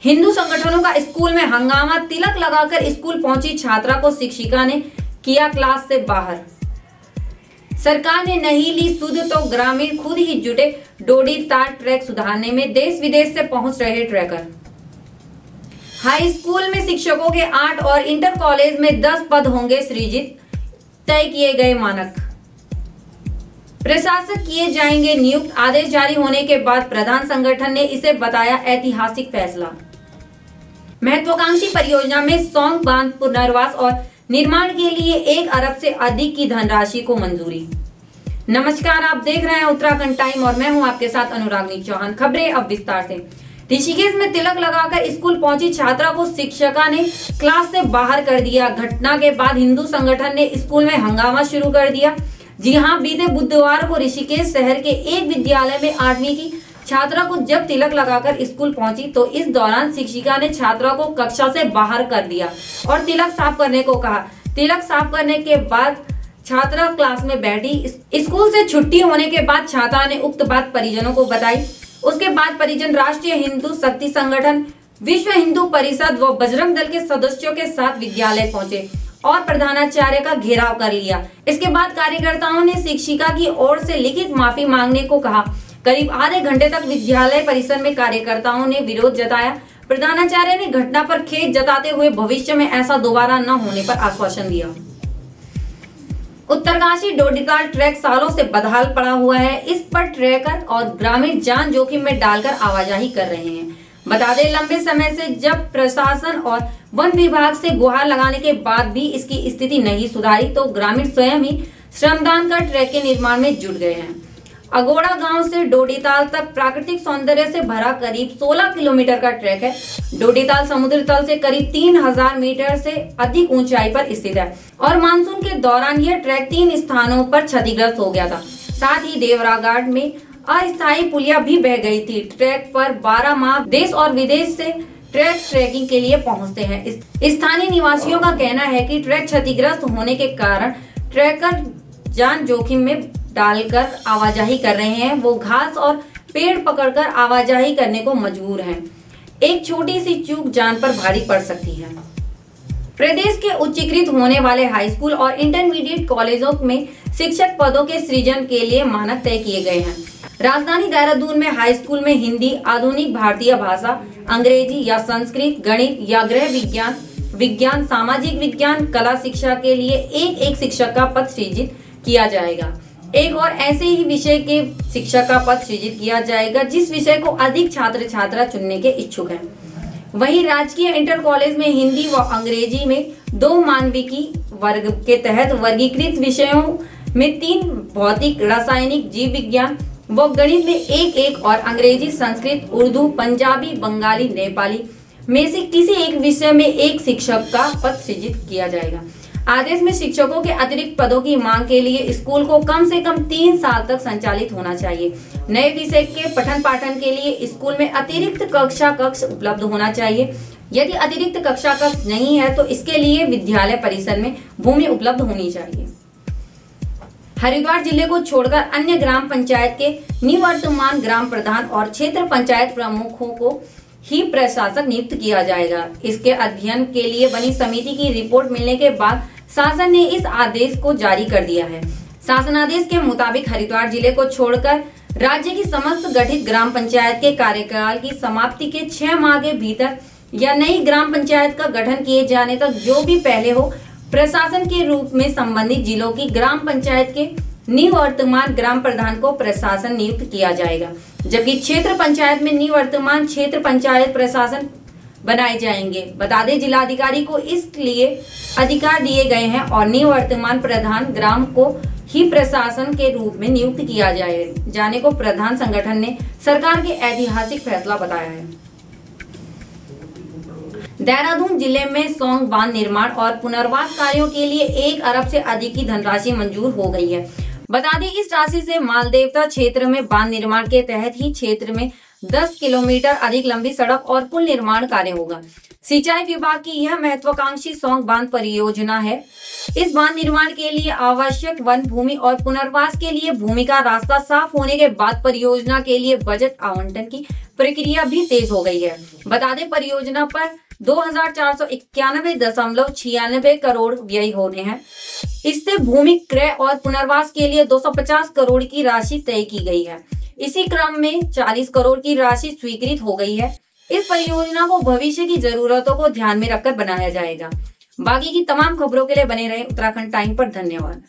हिंदू संगठनों का स्कूल में हंगामा, तिलक लगाकर स्कूल पहुंची छात्रा को शिक्षिका ने किया क्लास से बाहर। सरकार ने नहीं ली सुध तो ग्रामीण खुद ही जुटे, डोडी ताल ट्रैक सुधारने में देश विदेश से पहुंच रहे ट्रैकर। हाई स्कूल में शिक्षकों के 8 और इंटर कॉलेज में 10 पद होंगे सृजित, तय किए गए मानक। प्रशासक किए जाएंगे नियुक्त, आदेश जारी होने के बाद प्रधान संगठन ने इसे बताया ऐतिहासिक फैसला। महत्वाकांक्षी परियोजना में सौंग बांध पुनर्वास और निर्माण के लिए 1 अरब से अधिक की धनराशि को मंजूरी। नमस्कार, आप देख रहे हैं उत्तराखंड टाइम और मैं हूं आपके साथ अनुरागनी चौहान। खबरें अब विस्तार से। ऋषिकेश में तिलक लगाकर स्कूल पहुंची छात्रा को शिक्षिका ने क्लास से बाहर कर दिया। घटना के बाद हिंदू संगठन ने स्कूल में हंगामा शुरू कर दिया। जी हां, बीते बुधवार को ऋषिकेश शहर के एक विद्यालय में 8वीं की छात्रा को जब तिलक लगाकर स्कूल पहुंची तो इस दौरान शिक्षिका ने छात्रा को कक्षा से बाहर कर दिया और तिलक साफ करने को कहा। तिलक साफ करने के बाद छात्रा क्लास में बैठी। स्कूल से छुट्टी होने के बाद छात्रा ने उक्त बात परिजनों को बताई। उसके बाद परिजन राष्ट्रीय हिंदू शक्ति संगठन, विश्व हिंदू परिषद व बजरंग दल के सदस्यों के साथ विद्यालय पहुंचे और प्रधानाचार्य का घेराव कर लिया। इसके बाद कार्यकर्ताओं ने शिक्षिका की ओर से लिखित माफी मांगने को कहा। करीब आधे घंटे तक विद्यालय परिसर में कार्यकर्ताओं ने विरोध जताया। प्रधानाचार्य ने घटना पर खेद जताते हुए भविष्य में ऐसा दोबारा न होने पर आश्वासन दिया। उत्तरकाशी डोडीताल ट्रैक सालों से बदहाल पड़ा हुआ है। इस पर ट्रैकर और ग्रामीण जान जोखिम में डालकर आवाजाही कर रहे हैं। बता दें, लंबे समय से जब प्रशासन और वन विभाग से गुहार लगाने के बाद भी इसकी स्थिति नहीं सुधारी तो ग्रामीण स्वयं ही श्रमदान कर ट्रैक के निर्माण में जुट गए हैं। अगोड़ा गांव से डोडीताल तक प्राकृतिक सौंदर्य से भरा करीब 16 किलोमीटर का ट्रैक है। डोडीताल समुद्र तल से करीब 3000 मीटर से अधिक ऊंचाई पर स्थित है और मानसून के दौरान यह ट्रैक 3 स्थानों पर क्षतिग्रस्त हो गया था। साथ ही देवरा घाट में अस्थायी पुलिया भी बह गई थी। ट्रैक पर 12 माह देश और विदेश से ट्रैकिंग के लिए पहुंचते हैं। स्थानीय निवासियों का कहना है कि ट्रैक क्षतिग्रस्त होने के कारण ट्रैकर जान जोखिम में डालकर आवाजाही कर रहे हैं। वो घास और पेड़ पकड़कर आवाजाही करने को मजबूर हैं। एक छोटी सी चूक जान पर भारी पड़ सकती है। प्रदेश के उच्चीकृत होने वाले हाई स्कूल और इंटरमीडिएट कॉलेजों में शिक्षक पदों के सृजन के लिए मानक तय किए गए हैं। राजधानी देहरादून में हाई स्कूल में हिंदी, आधुनिक भारतीय भाषा, अंग्रेजी या संस्कृत, गणित या गृह विज्ञान, सामाजिक विज्ञान, कला शिक्षा के लिए एक शिक्षक का पद सृजित किया जाएगा। एक और ऐसे ही विषय के शिक्षक का पद सृजित किया जाएगा जिस विषय को अधिक छात्र छात्रा चुनने के इच्छुक हैं। वहीं राजकीय इंटर कॉलेज में हिंदी व अंग्रेजी में 2 मानविकी वर्ग के तहत वर्गीकृत विषयों में 3, भौतिक, रासायनिक, जीव विज्ञान व गणित में 1 और अंग्रेजी, संस्कृत, उर्दू, पंजाबी, बंगाली, नेपाली में से किसी एक विषय में 1 शिक्षक का पद सृजित किया जाएगा। आदेश में शिक्षकों के अतिरिक्त पदों की मांग के लिए स्कूल को कम से कम 3 साल तक संचालित होना चाहिए। नए विषय के पठन पाठन के लिए स्कूल में अतिरिक्त कक्षा कक्ष उपलब्ध होना चाहिए। यदि अतिरिक्त कक्षा कक्ष नहीं है तो इसके लिए विद्यालय परिसर में भूमि उपलब्ध होनी चाहिए। हरिद्वार जिले को छोड़कर अन्य ग्राम पंचायत के निवर्तमान ग्राम प्रधान और क्षेत्र पंचायत प्रमुखों को ही प्रशासक नियुक्त किया जाएगा। इसके अध्ययन के लिए बनी समिति की रिपोर्ट मिलने के बाद शासन ने इस आदेश को जारी कर दिया है। शासनादेश के मुताबिक हरिद्वार जिले को छोड़कर राज्य की समस्त गठित ग्राम पंचायत के कार्यकाल की समाप्ति के 6 माह के भीतर या नई ग्राम पंचायत का गठन किए जाने तक जो भी पहले हो, प्रशासन के रूप में संबंधित जिलों की ग्राम पंचायत के निवर्तमान ग्राम प्रधान को प्रशासन नियुक्त किया जाएगा, जबकि क्षेत्र पंचायत में निवर्तमान क्षेत्र पंचायत प्रशासन बनाए जाएंगे। बता दें, जिलाधिकारी को इसलिए अधिकार दिए गए हैं और निवर्तमान प्रधान ग्राम को ही प्रशासन के रूप में नियुक्त किया जाने को प्रधान संगठन ने सरकार के ऐतिहासिक फैसला बताया है। देहरादून जिले में सौंग बांध निर्माण और पुनर्वास कार्यों के लिए 1 अरब से अधिक की धनराशि मंजूर हो गई है। बता दें, इस राशि से मालदेवता क्षेत्र में बांध निर्माण के तहत ही क्षेत्र में 10 किलोमीटर अधिक लंबी सड़क और पुल निर्माण कार्य होगा। सिंचाई विभाग की यह महत्वाकांक्षी सौंग बांध परियोजना है। इस बांध निर्माण के लिए आवश्यक वन भूमि और पुनर्वास के लिए भूमि का रास्ता साफ होने के बाद परियोजना के लिए बजट आवंटन की प्रक्रिया भी तेज हो गई है। बता दें, परियोजना पर 2491.96 करोड़ व्यय होने हैं। इससे भूमि क्रय और पुनर्वास के लिए 250 करोड़ की राशि तय की गई है। इसी क्रम में 40 करोड़ की राशि स्वीकृत हो गई है। इस परियोजना को भविष्य की जरूरतों को ध्यान में रखकर बनाया जाएगा। बाकी की तमाम खबरों के लिए बने रहे उत्तराखंड टाइम पर। धन्यवाद।